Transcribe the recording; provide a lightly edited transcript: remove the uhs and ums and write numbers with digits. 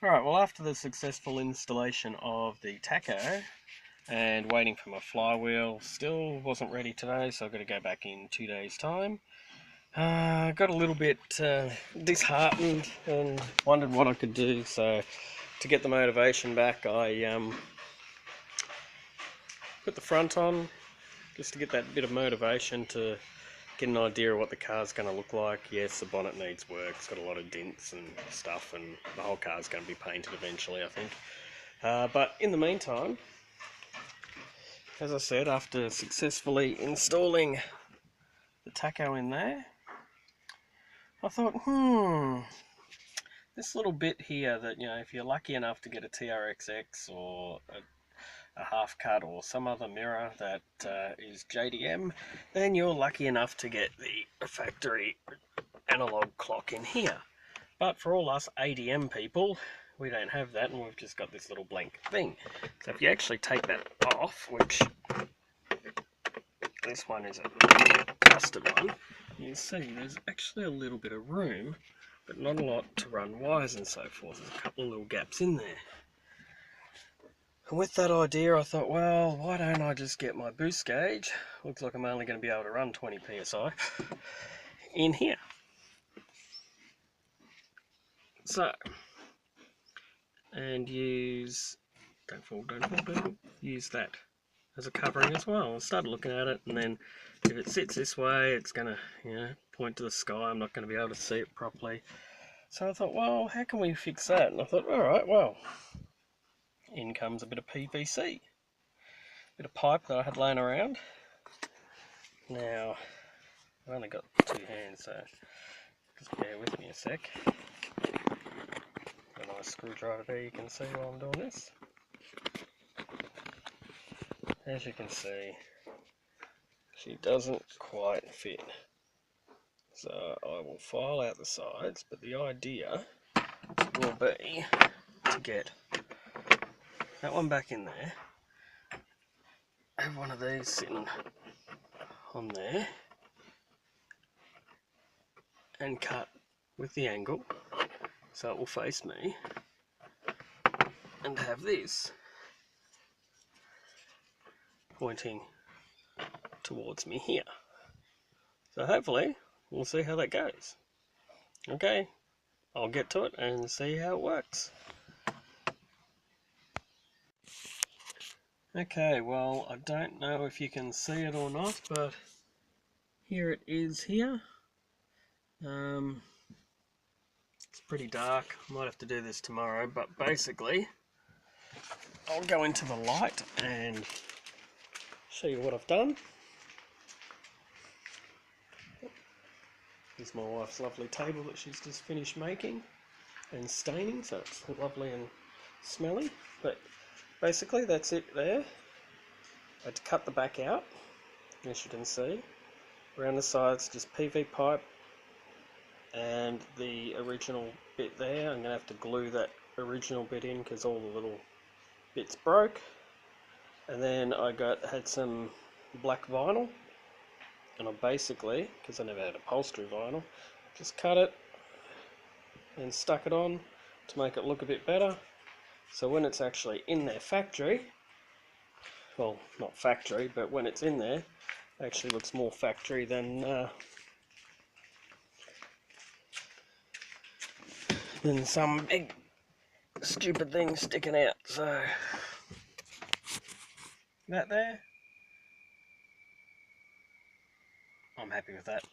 Alright, well, after the successful installation of the tacho and waiting for my flywheel, still wasn't ready today, so I've got to go back in 2 days' time. Got a little bit disheartened and wondered what I could do, so to get the motivation back, I put the front on, just to get that bit of motivation to get an idea of what the car's going to look like. Yes, the bonnet needs work, it's got a lot of dents and stuff, and the whole car's going to be painted eventually, I think. But in the meantime, as I said, after successfully installing the tacho in there, I thought, this little bit here that, you know, if you're lucky enough to get a TRXX or a half cut or some other mirror that is JDM, then you're lucky enough to get the factory analog clock in here. But for all us ADM people, we don't have that, and we've just got this little blank thing. So if you actually take that off, which this one is a custom one, you see there's actually a little bit of room, but not a lot to run wires and so forth. There's a couple of little gaps in there. And with that idea, I thought, well, why don't I just get my boost gauge? Looks like I'm only going to be able to run 20 psi in here. So, and use, use that as a covering as well. I started looking at it, and then if it sits this way, it's going to, you know, point to the sky. I'm not going to be able to see it properly. So I thought, well, how can we fix that? And I thought, all right, well, in comes a bit of PVC, a bit of pipe that I had laying around. Now, I've only got 2 hands, so just bear with me a sec. Got a nice screwdriver there, you can see while I'm doing this. As you can see, she doesn't quite fit. So I will file out the sides, but the idea will be to get that one back in there, have one of these sitting on there, and cut with the angle so it will face me, and have this pointing towards me here. So hopefully we'll see how that goes. Okay, I'll get to it and see how it works. Okay, well, I don't know if you can see it or not, but here it is here. It's pretty dark. I might have to do this tomorrow, but basically I'll go into the light and show you what I've done. Here's my wife's lovely table that she's just finished making and staining, so it's lovely and smelly. But basically that's it there. I had to cut the back out, as you can see. Around the sides just PV pipe, and the original bit there, I'm going to have to glue that original bit in because all the little bits broke. And then I had some black vinyl, and I basically, because I never had upholstery vinyl, just cut it and stuck it on to make it look a bit better. So when it's actually in their factory, well, not factory, but when it's in there, it actually looks more factory than some big stupid thing sticking out. So that there, I'm happy with that.